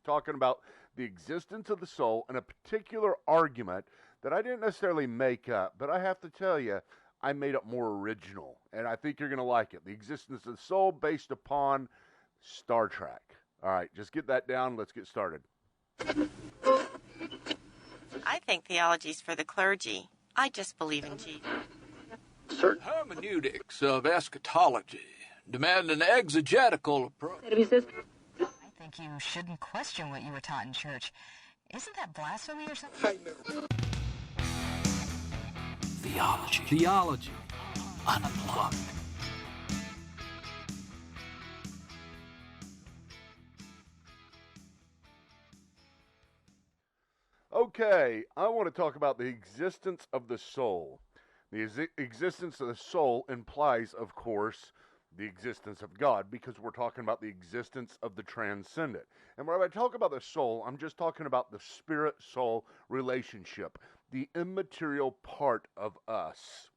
talking about the existence of the soul and a particular argument that I didn't necessarily make up, but I have to tell you, I made it more original, and I think you're going to like it. The existence of the soul based upon Star Trek. All right, just get that down. Let's get started. I think theology's for the clergy. I just believe in Jesus. Certain hermeneutics of eschatology demand an exegetical approach. I think you shouldn't question what you were taught in church. Isn't that blasphemy or something? Theology. Unplugged. Okay, I want to talk about the existence of the soul. The existence of the soul implies, of course, the existence of God, because we're talking about the existence of the transcendent. And when I talk about the soul, I'm just talking about the spirit-soul relationship, the immaterial part of us.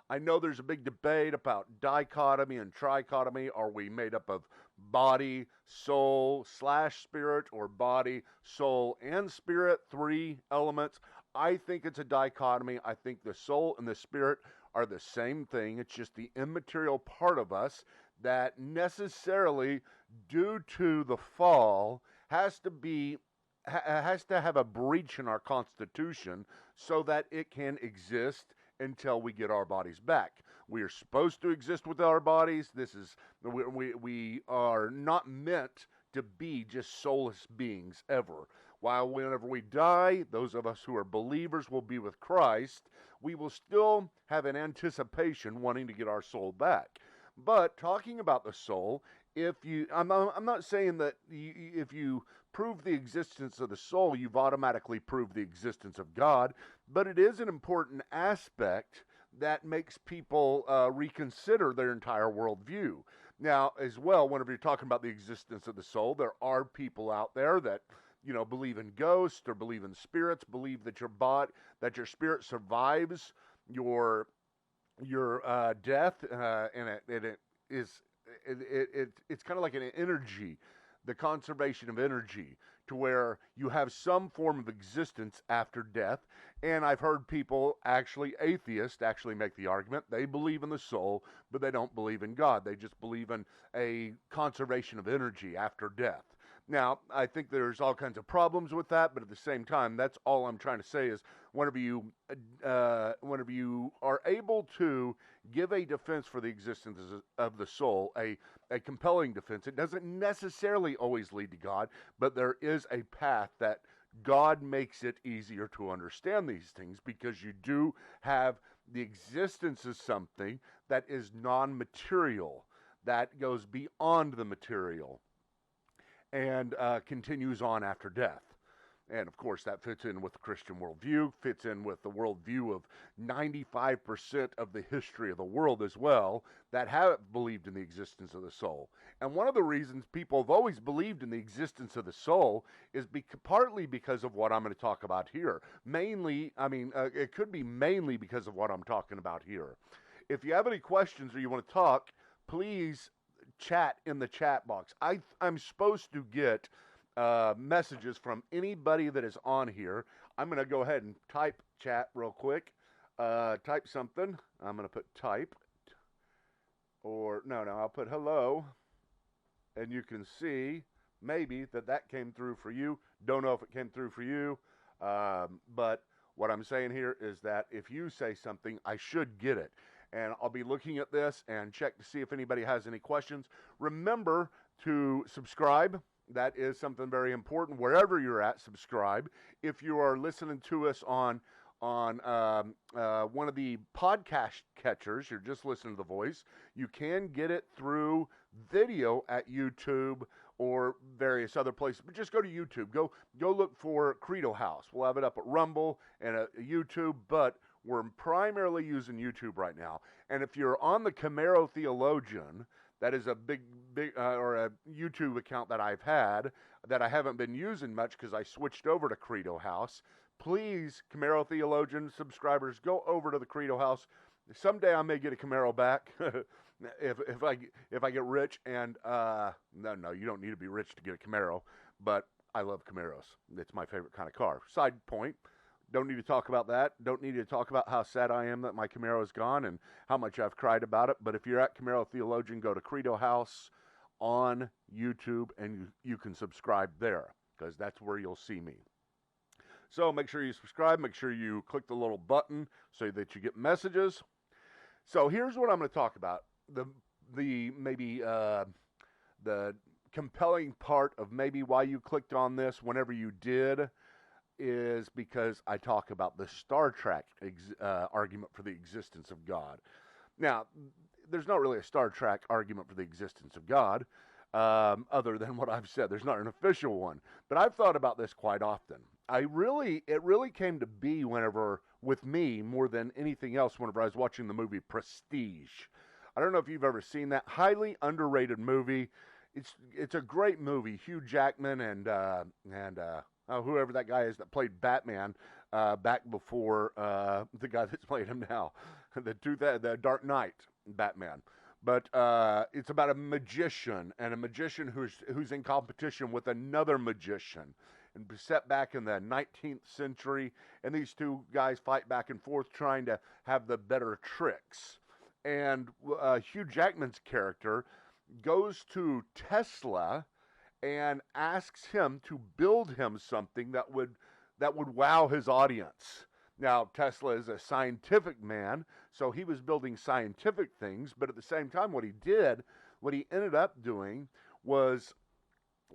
I know there's a big debate about dichotomy and trichotomy. Are we made up of body, soul, / spirit, or body, soul, and spirit? 3 elements. I think it's a dichotomy. I think the soul and the spirit are the same thing. It's just the immaterial part of us that necessarily, due to the fall, has to have a breach in our Constitution so that it can exist until we get our bodies back. We are supposed to exist with our bodies. We are not meant to be just soulless beings ever. While whenever we die, those of us who are believers will be with Christ, we will still have an anticipation wanting to get our soul back. But talking about the soul, I'm not saying that if you prove the existence of the soul, you've automatically proved the existence of God, but it is an important aspect that makes people reconsider their entire worldview. Now, as well, whenever you're talking about the existence of the soul, there are people out there that believe in ghosts or believe in spirits, believe that your spirit survives your death, and it's kind of like an energy, the conservation of energy, to where you have some form of existence after death. And I've heard people, atheists, make the argument they believe in the soul, but they don't believe in God. They just believe in a conservation of energy after death. Now, I think there's all kinds of problems with that, but at the same time, that's all I'm trying to say is whenever you are able to give a defense for the existence of the soul, a compelling defense, it doesn't necessarily always lead to God, but there is a path that God makes it easier to understand these things, because you do have the existence of something that is non-material, that goes beyond the material, and continues on after death. And of course, that fits in with the Christian worldview, fits in with the worldview of 95% of the history of the world as well, that have believed in the existence of the soul. And one of the reasons people have always believed in the existence of the soul is partly because of what I'm going to talk about here. It could be mainly because of what I'm talking about here. If you have any questions or you want to talk, please chat in the chat box. I'm supposed to get messages from anybody that is on here. I'm going to go ahead and type chat real quick. Type something. I'm going to put type. Or, no, I'll put hello. And you can see maybe that came through for you. Don't know if it came through for you. But what I'm saying here is that if you say something, I should get it. And I'll be looking at this and check to see if anybody has any questions. Remember to subscribe. That is something very important. Wherever you're at, subscribe. If you are listening to us on one of the podcast catchers, you're just listening to the voice, you can get it through video at YouTube or various other places. But just go to YouTube. Go look for Credo House. We'll have it up at Rumble and at YouTube, but we're primarily using YouTube right now. And if you're on the Camaro Theologian, that is a big or a YouTube account that I've had that I haven't been using much because I switched over to Credo House. Please, Camaro Theologian subscribers, go over to the Credo House. Someday I may get a Camaro back if I get rich. And no, you don't need to be rich to get a Camaro. but I love Camaros. It's my favorite kind of car. Side point, don't need to talk about that. Don't need to talk about how sad I am that my Camaro is gone and how much I've cried about it. But if you're at Camaro Theologian, go to Credo House on YouTube and you can subscribe there, because that's where you'll see me. So make sure you subscribe. Make sure you click the little button so that you get messages. So here's what I'm going to talk about. The compelling part of maybe why you clicked on this whenever you did is because I talk about the Star Trek argument for the existence of God. Now, there's not really a Star Trek argument for the existence of God, other than what I've said. There's not an official one, but I've thought about this quite often. It really came to be whenever, with me, more than anything else, whenever I was watching the movie Prestige. I don't know if you've ever seen that. Highly underrated movie. It's a great movie. Hugh Jackman and whoever that guy is that played Batman back before the guy that's played him now, the Dark Knight Batman. But it's about a magician, and a magician who's in competition with another magician, and set back in the 19th century, and these two guys fight back and forth trying to have the better tricks. And Hugh Jackman's character goes to Tesla and asks him to build him something that would wow his audience. Now, Tesla is a scientific man, so he was building scientific things, but at the same time, what he ended up doing was,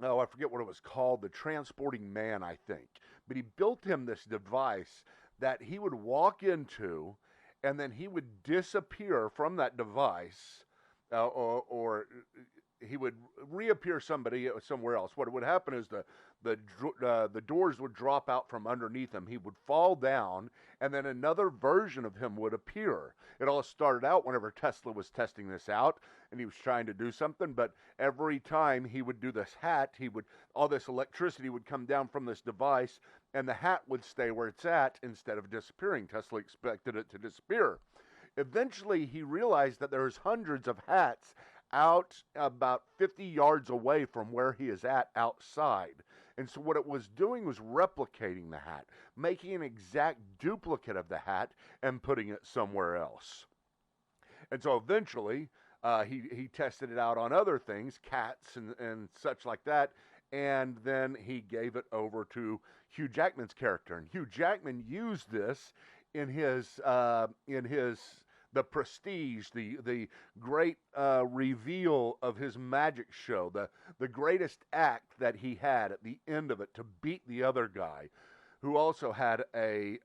I forget what it was called, the transporting man, I think. But he built him this device that he would walk into, and then he would disappear from that device, or he would reappear somewhere else. What would happen is the doors would drop out from underneath him. He would fall down, and then another version of him would appear. It all started out whenever Tesla was testing this out, and he was trying to do something, but every time he would do this hat, all this electricity would come down from this device, and the hat would stay where it's at instead of disappearing. Tesla expected it to disappear. Eventually, he realized that there's hundreds of hats out about 50 yards away from where he is at outside. And so what it was doing was replicating the hat, making an exact duplicate of the hat and putting it somewhere else. And so eventually, he tested it out on other things, cats and such like that, and then he gave it over to Hugh Jackman's character. And Hugh Jackman used this in his The Prestige, the great reveal of his magic show, the greatest act that he had at the end of it to beat the other guy, who also had a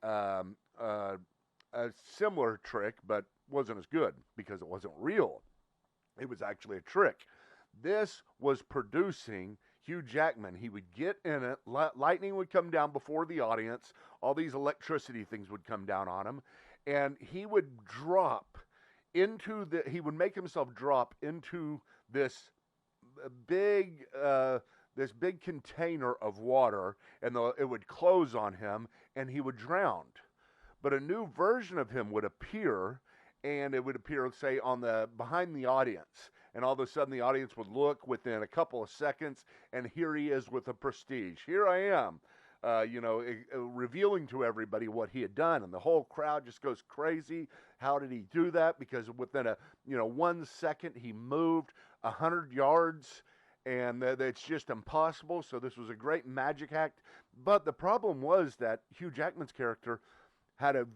similar trick, but wasn't as good because it wasn't real. It was actually a trick. This was producing Hugh Jackman. He would get in it, lightning would come down before the audience, all these electricity things would come down on him, and he would make himself drop into this big container of water, and it would close on him, and he would drown. But a new version of him would appear, and it would appear, say, behind the audience. And all of a sudden, the audience would look within a couple of seconds, and here he is with a Prestige. Here I am, revealing to everybody what he had done, and the whole crowd just goes crazy. How did he do that? Because within 1 second, he moved 100 yards, and it's just impossible. So this was a great magic act. But the problem was that Hugh Jackman's character had a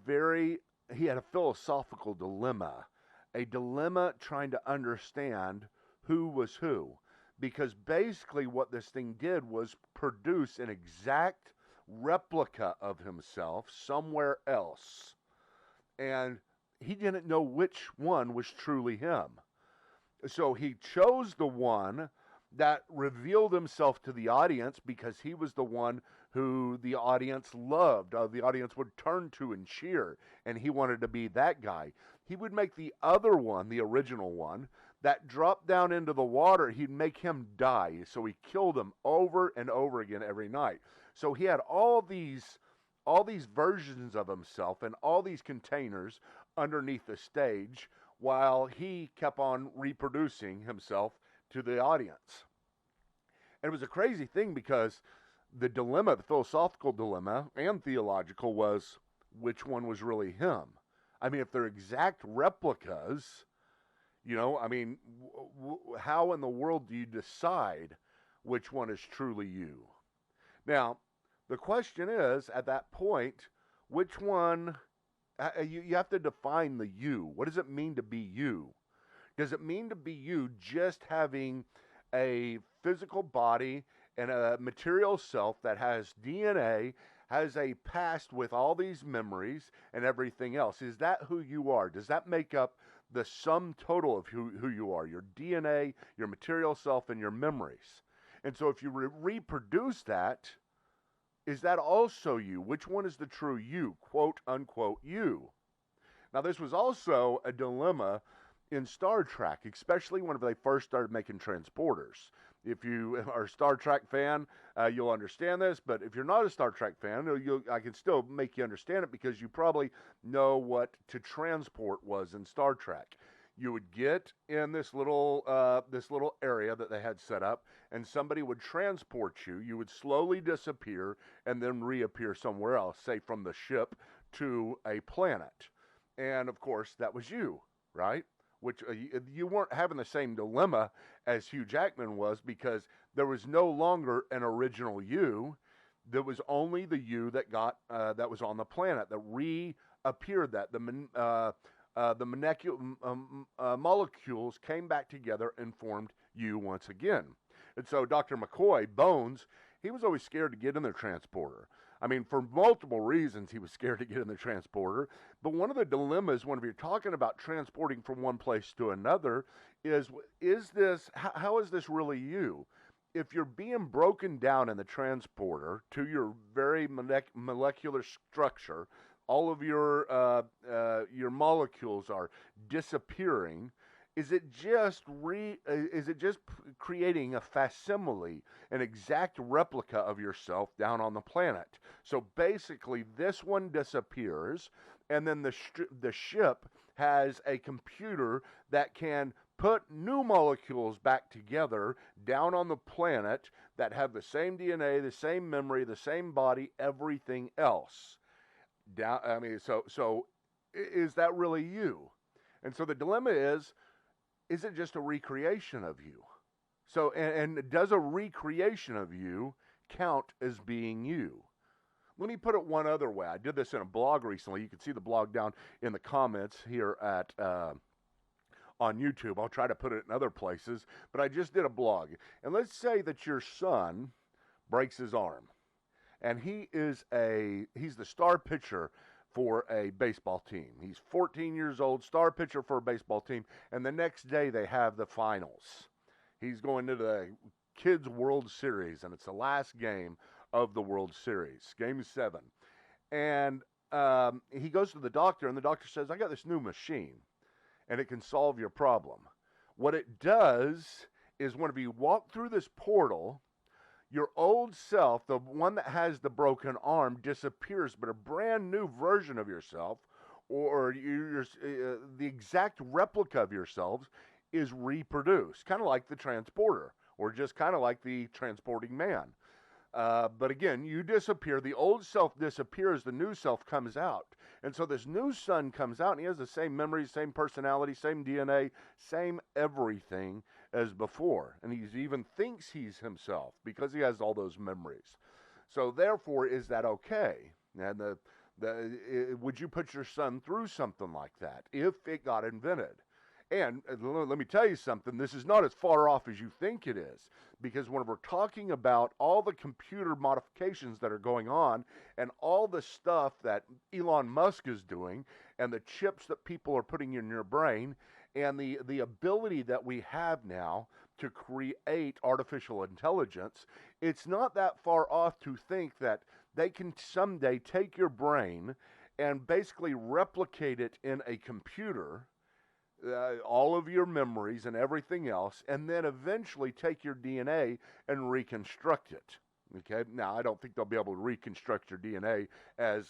philosophical dilemma. A dilemma trying to understand who was who. Because basically what this thing did was produce an exact replica of himself somewhere else. And he didn't know which one was truly him. So he chose the one that revealed himself to the audience because he was the one who the audience loved. The audience would turn to and cheer, and he wanted to be that guy. He would make the other one, the original one, that dropped down into the water. He'd make him die. So he killed him over and over again every night. So he had all these versions of himself and all these containers underneath the stage while he kept on reproducing himself to the audience. And it was a crazy thing because the dilemma, the philosophical dilemma and theological, was which one was really him. I mean, if they're exact replicas, I mean, how in the world do you decide which one is truly you? Now, the question is, at that point, which one, you have to define the you. What does it mean to be you? Does it mean to be you just having a physical body and a material self that has DNA, has a past with all these memories and everything else? Is that who you are? Does that make up the sum total of who you are? Your DNA, your material self, and your memories. And so if you reproduce that, is that also you? Which one is the true you, quote unquote you? Now, this was also a dilemma in Star Trek, especially whenever they first started making transporters. If you are a Star Trek fan, you'll understand this, but if you're not a Star Trek fan, I can still make you understand it because you probably know what to transport was in Star Trek. You would get in this little area that they had set up, and somebody would transport you. You would slowly disappear and then reappear somewhere else, say from the ship to a planet. And of course, that was you, right? Which you weren't having the same dilemma as Hugh Jackman was, because there was no longer an original you. There was only the you that was on the planet that reappeared. The molecules came back together and formed you once again. And so Dr. McCoy, Bones, he was always scared to get in the transporter. I mean, for multiple reasons, he was scared to get in the transporter. But one of the dilemmas, whenever you're talking about transporting from one place to another, how is this really you? If you're being broken down in the transporter to your very molecular structure, all of your molecules are disappearing. Is it just creating a facsimile, an exact replica of yourself down on the planet? So basically, this one disappears, and then the ship has a computer that can put new molecules back together down on the planet that have the same DNA, the same memory, the same body, everything else. So is that really you? And so the dilemma is it just a recreation of you? So, and does a recreation of you count as being you? Let me put it one other way. I did this in a blog recently. You can see the blog down in the comments here on YouTube. I'll try to put it in other places, but I just did a blog. And let's say that your son breaks his arm, and he's the star pitcher for a baseball team. He's 14 years old, star pitcher for a baseball team, and the next day they have the finals. He's going to the Kids World Series, and it's the last game of the World Series, Game 7. And he goes to the doctor, and the doctor says, I got this new machine, and it can solve your problem. What it does is whenever you walk through this portal, your old self, the one that has the broken arm, disappears, but a brand new version of yourself, or the exact replica of yourselves, is reproduced, kind of like the transporter, or just kind of like the transporting man. But again, you disappear, the old self disappears, the new self comes out. And so this new son comes out, and he has the same memories, same personality, same DNA, same everything as before. And he even thinks he's himself because he has all those memories. So therefore, is that okay? And would you put your son through something like that if it got invented? And let me tell you something, this is not as far off as you think it is, because when we're talking about all the computer modifications that are going on and all the stuff that Elon Musk is doing and the chips that people are putting in your brain and the ability that we have now to create artificial intelligence, it's not that far off to think that they can someday take your brain and basically replicate it in a computer, all of your memories and everything else, and then eventually take your DNA and reconstruct it. Okay, now I don't think they'll be able to reconstruct your DNA as,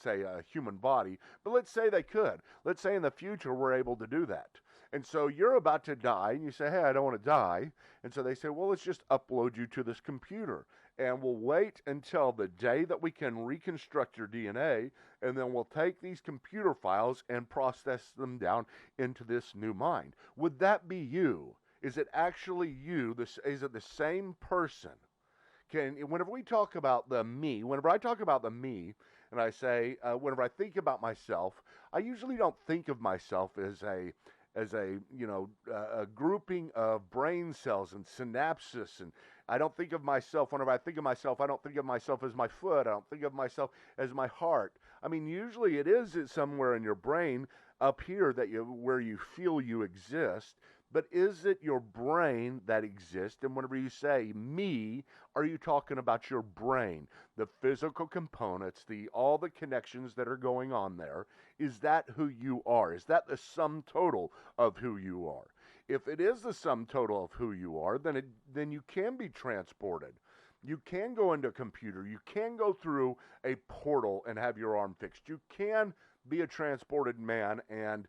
say, a human body, but let's say they could. Let's say in the future we're able to do that. And so you're about to die, and you say, hey, I don't want to die. And so they say, well, let's just upload you to this computer. And we'll wait until the day that we can reconstruct your DNA, and then we'll take these computer files and process them down into this new mind. Would that be you? Is it actually you? Is it the same person? Whenever we talk about the me, whenever I talk about the me, and I say, whenever I think about myself, I usually don't think of myself as a grouping of brain cells and synapses, and I don't think of myself, whenever I think of myself, I don't think of myself as my foot, I don't think of myself as my heart. I mean, usually it's somewhere in your brain up here where you feel you exist, but is it your brain that exists? And whenever you say me, are you talking about your brain, the physical components, all the connections that are going on there? Is that who you are? Is that the sum total of who you are? If it is the sum total of who you are, then you can be transported. You can go into a computer. You can go through a portal and have your arm fixed. You can be a transported man and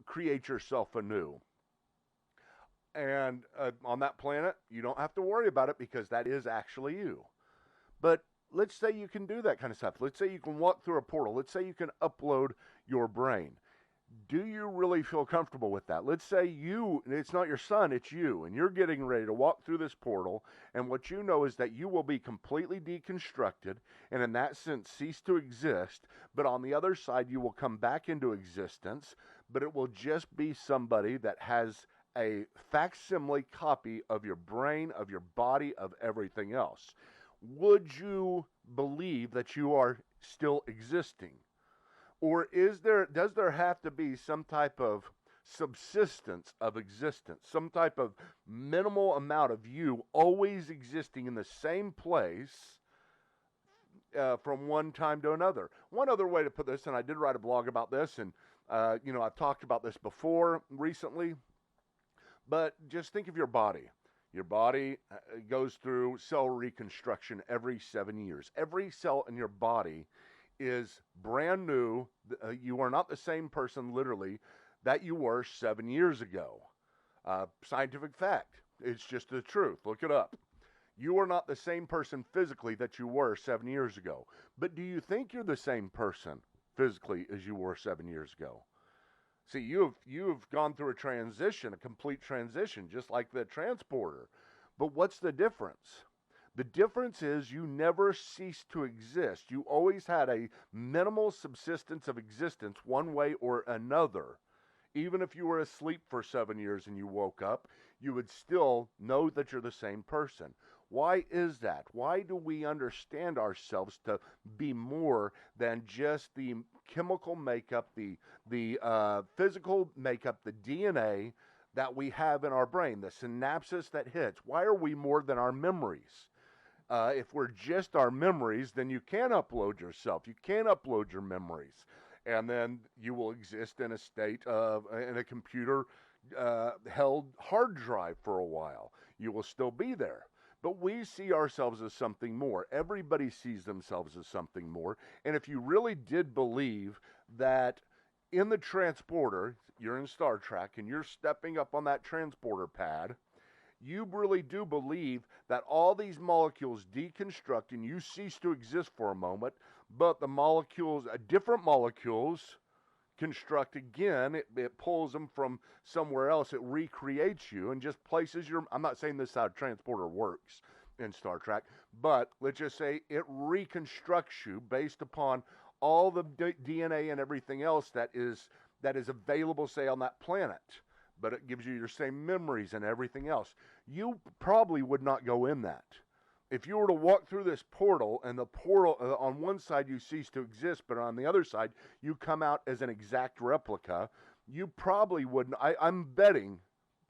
create yourself anew. And on that planet, you don't have to worry about it because that is actually you. But let's say you can do that kind of stuff. Let's say you can walk through a portal. Let's say you can upload your brain. Do you really feel comfortable with that? Let's say it's not your son, it's you, and you're getting ready to walk through this portal, and what you know is that you will be completely deconstructed, and in that sense cease to exist, but on the other side you will come back into existence, but it will just be somebody that has a facsimile copy of your brain, of your body, of everything else. Would you believe that you are still existing? Or does there have to be some type of subsistence of existence, some type of minimal amount of you always existing in the same place from one time to another? One other way to put this, and I did write a blog about this, and I've talked about this before recently, but just think of your body. Your body goes through cell reconstruction every 7 years. Every cell in your body is brand new. You are not the same person, literally, that you were 7 years ago. Scientific fact. It's just the truth. Look it up. You are not the same person physically that you were 7 years ago. But do you think you're the same person physically as you were 7 years ago? See, you've gone through a transition, a complete transition, just like the transporter. But what's the difference? The difference is you never ceased to exist. You always had a minimal subsistence of existence one way or another. Even if you were asleep for 7 years and you woke up, you would still know that you're the same person. Why is that? Why do we understand ourselves to be more than just the chemical makeup, the physical makeup, the DNA that we have in our brain, the synapses that hits? Why are we more than our memories? If we're just our memories, then you can upload yourself. You can upload your memories. And then you will exist in a state of, in a computer held hard drive for a while. You will still be there. But we see ourselves as something more. Everybody sees themselves as something more. And if you really did believe that in the transporter, you're in Star Trek, and you're stepping up on that transporter pad, you really do believe that all these molecules deconstruct and you cease to exist for a moment, but the molecules, different molecules, construct again. It pulls them from somewhere else. It recreates you and just places your... I'm not saying this is how a transporter works in Star Trek, but let's just say it reconstructs you based upon all the DNA and everything else that is available, say, on that planet. But it gives you your same memories and everything else. You probably would not go in that. If you were to walk through this portal, and the portal, on one side you cease to exist, but on the other side you come out as an exact replica, you probably wouldn't. I'm betting,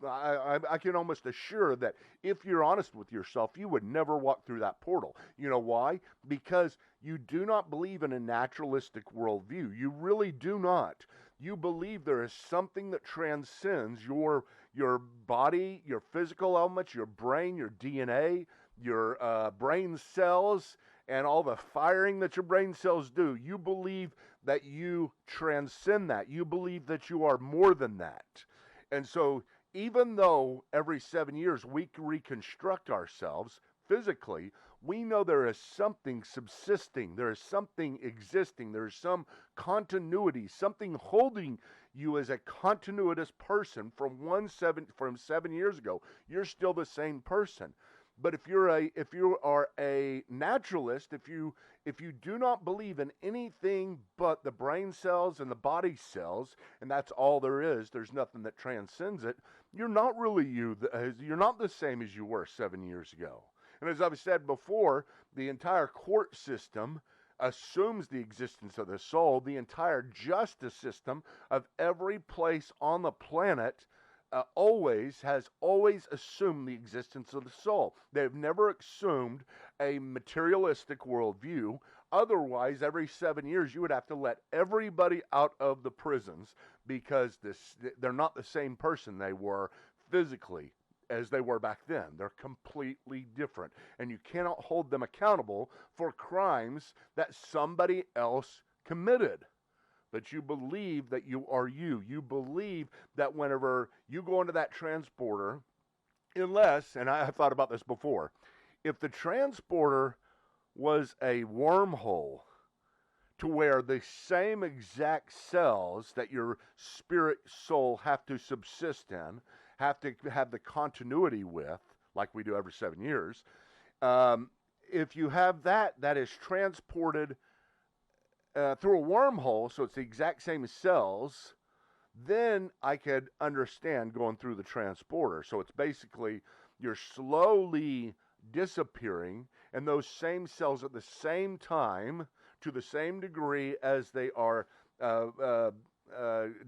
I can almost assure that if you're honest with yourself, you would never walk through that portal. You know why? Because you do not believe in a naturalistic worldview. You really do not. You believe there is something that transcends your body, your physical elements, your brain, your DNA, your brain cells, and all the firing that your brain cells do. You believe that you transcend that. You believe that you are more than that. And so, even though every 7 years we reconstruct ourselves physically, we know there is something subsisting, there is something existing, there is some continuity, something holding you as a continuous person from 7 years ago. You're still the same person. But if you are a naturalist, if you do not believe in anything but the brain cells and the body cells, and that's all there is, there's nothing that transcends it, you're not really you. You're not the same as you were 7 years ago. And as I've said before, the entire court system assumes the existence of the soul. The entire justice system of every place on the planet has always assumed the existence of the soul. They've never assumed a materialistic worldview. Otherwise, every 7 years, you would have to let everybody out of the prisons because they're not the same person they were physically as they were back then. They're completely different. And you cannot hold them accountable for crimes that somebody else committed. But you believe that you are you. You believe that whenever you go into that transporter, unless, and I have thought about this before, if the transporter was a wormhole to where the same exact cells that your spirit soul have to subsist in, have to have the continuity with, like we do every 7 years, if you have that is transported through a wormhole, so it's the exact same cells, then I could understand going through the transporter. So it's basically you're slowly disappearing, and those same cells at the same time, to the same degree as they are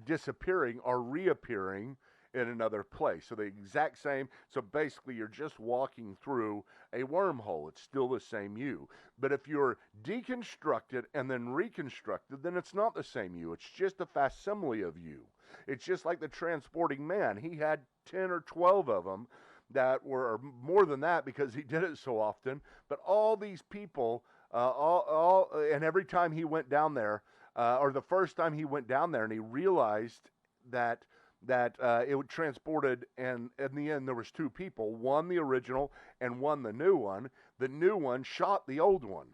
disappearing, are reappearing in another place. So the exact same. So basically, you're just walking through a wormhole. It's still the same you. But if you're deconstructed and then reconstructed, then it's not the same you. It's just a facsimile of you. It's just like the transporting man. He had 10 or 12 of them that were, or more than that because he did it so often. But all these people, and every time he went down there, or the first time he went down there and he realized that it would transported, and in the end there was two people, one the original and one the new one. The new one shot the old one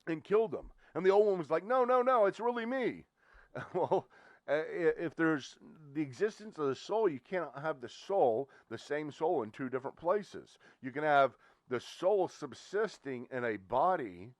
and killed him, and the old one was like, no, it's really me. Well, if there's the existence of the soul, you cannot have the same soul in two different places. You can have the soul subsisting in a body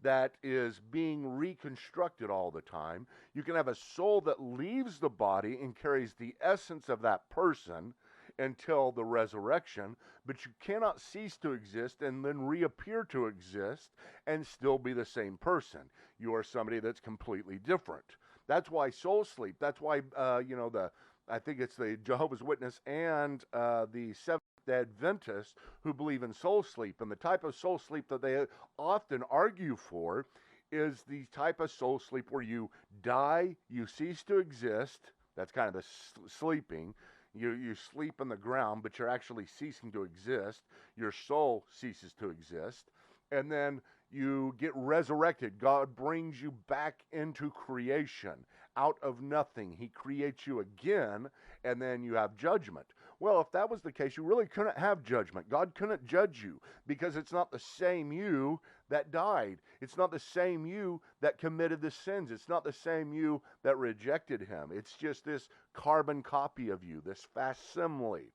that is being reconstructed all the time. You can have a soul that leaves the body and carries the essence of that person until the resurrection, but you cannot cease to exist and then reappear to exist and still be the same person. You are somebody that's completely different. That's why soul sleep. That's why I think it's the Jehovah's Witness and the Seventh-day Adventists who believe in soul sleep. And the type of soul sleep that they often argue for is the type of soul sleep where you die, you cease to exist. That's kind of the sleeping. You sleep in the ground, but you're actually ceasing to exist. Your soul ceases to exist. And then you get resurrected. God brings you back into creation out of nothing. He creates you again, and then you have judgment. Well, if that was the case, you really couldn't have judgment. God couldn't judge you because it's not the same you that died. It's not the same you that committed the sins. It's not the same you that rejected him. It's just this carbon copy of you, this facsimile.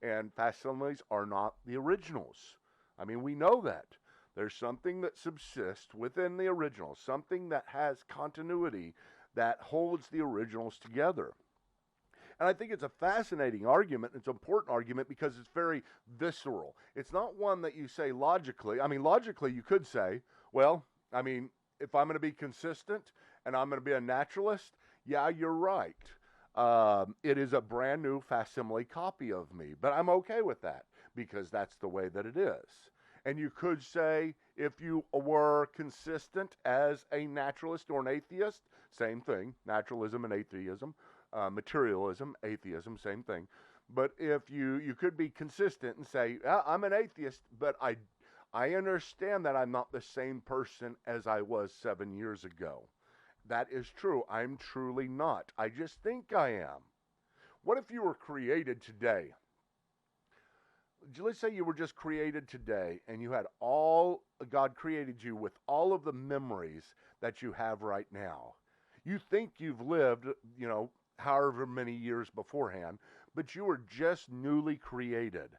And facsimiles are not the originals. I mean, we know that. There's something that subsists within the original, something that has continuity that holds the originals together. And I think it's a fascinating argument. It's an important argument because it's very visceral. It's not one that you say logically. I mean, logically, you could say, well, I mean, if I'm going to be consistent and I'm going to be a naturalist, yeah, you're right. It is a brand new facsimile copy of me. But I'm okay with that because that's the way that it is. And you could say, if you were consistent as a naturalist or an atheist, same thing, naturalism and atheism, materialism, atheism, same thing. But if you could be consistent and say, I'm an atheist, but I understand that I'm not the same person as I was 7 years ago. That is true. I'm truly not. I just think I am. What if you were created today? Let's say you were just created today and you had God created you with all of the memories that you have right now. You think you've lived, however many years beforehand, but you were just newly created.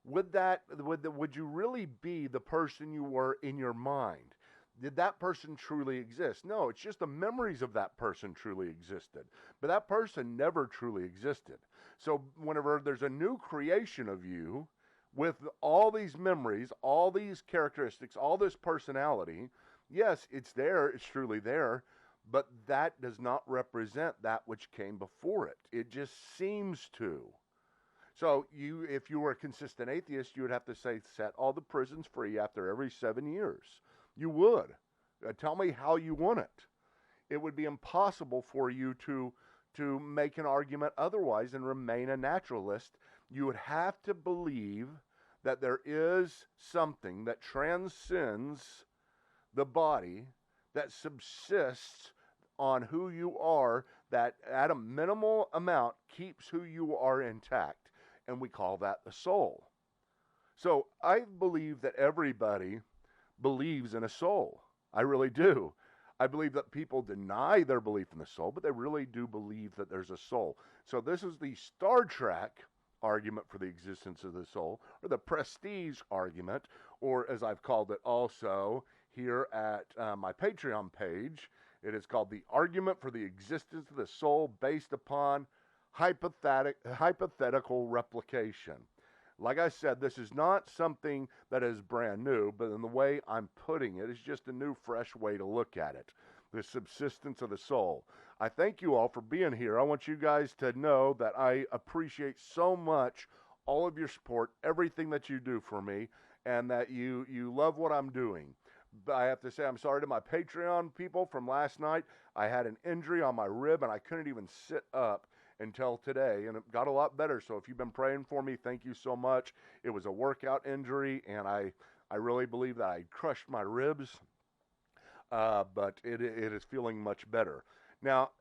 Would you really be the person you were in your mind? Did that person truly exist? No, it's just the memories of that person truly existed. But that person never truly existed. So whenever there's a new creation of you with all these memories, all these characteristics, all this personality, yes, it's there, it's truly there, but that does not represent that which came before it. It just seems to. So if you were a consistent atheist, you would have to say, set all the prisons free after every 7 years. You would. Tell me how you want it. It would be impossible for you to make an argument otherwise and remain a naturalist. You would have to believe that there is something that transcends the body, that subsists on who you are, that at a minimal amount keeps who you are intact. And we call that the soul. So I believe that everybody believes in a soul. I really do. I believe that people deny their belief in the soul, but they really do believe that there's a soul. So this is the Star Trek argument for the existence of the soul, or the prestige argument, or as I've called it also here at my Patreon page, it is called the argument for the existence of the soul based upon hypothetical replication. Like I said, this is not something that is brand new, but in the way I'm putting it is just a new, fresh way to look at it. The subsistence of the soul. I thank you all for being here. I want you guys to know that I appreciate so much all of your support, everything that you do for me, and that you love what I'm doing. But I have to say I'm sorry to my Patreon people from last night. I had an injury on my rib, and I couldn't even sit up until today, and it got a lot better. So if you've been praying for me, thank you so much. It was a workout injury, and I really believe that I crushed my ribs, but it is feeling much better. Now,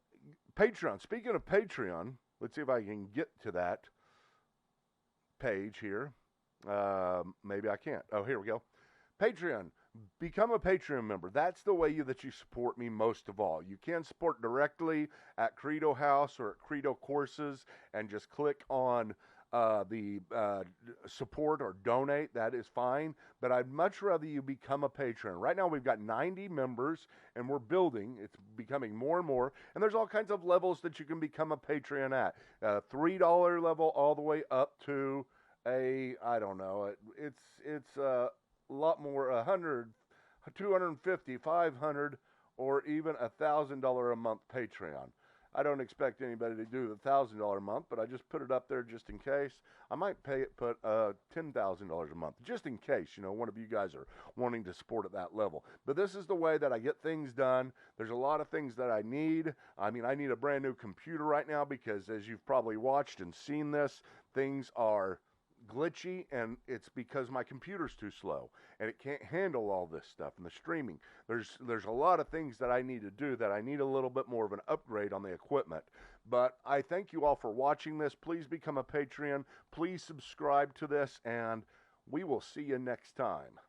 Patreon. Speaking of Patreon, let's see if I can get to that page here. Maybe I can't. Oh, here we go. Patreon. Become a Patreon member. That's the way that you support me most of all. You can support directly at Credo House or at Credo Courses and just click on the support or donate. That is fine. But I'd much rather you become a patron. Right now we've got 90 members and we're building. It's becoming more and more. And there's all kinds of levels that you can become a Patreon at. $3 level all the way up to I don't know. It's a lot more, 100, 250, 500, or even $1,000 a month Patreon. I don't expect anybody to do the $1,000 a month, but I just put it up there just in case. I might put $10,000 a month, just in case, one of you guys are wanting to support at that level. But this is the way that I get things done. There's a lot of things that I need. I mean, I need a brand new computer right now because, as you've probably watched and seen this, things are glitchy, and it's because my computer's too slow and it can't handle all this stuff and the streaming. There's a lot of things that I need to do that I need a little bit more of an upgrade on the equipment. But I thank you all for watching this. Please become a Patreon. Please subscribe to this, and we will see you next time.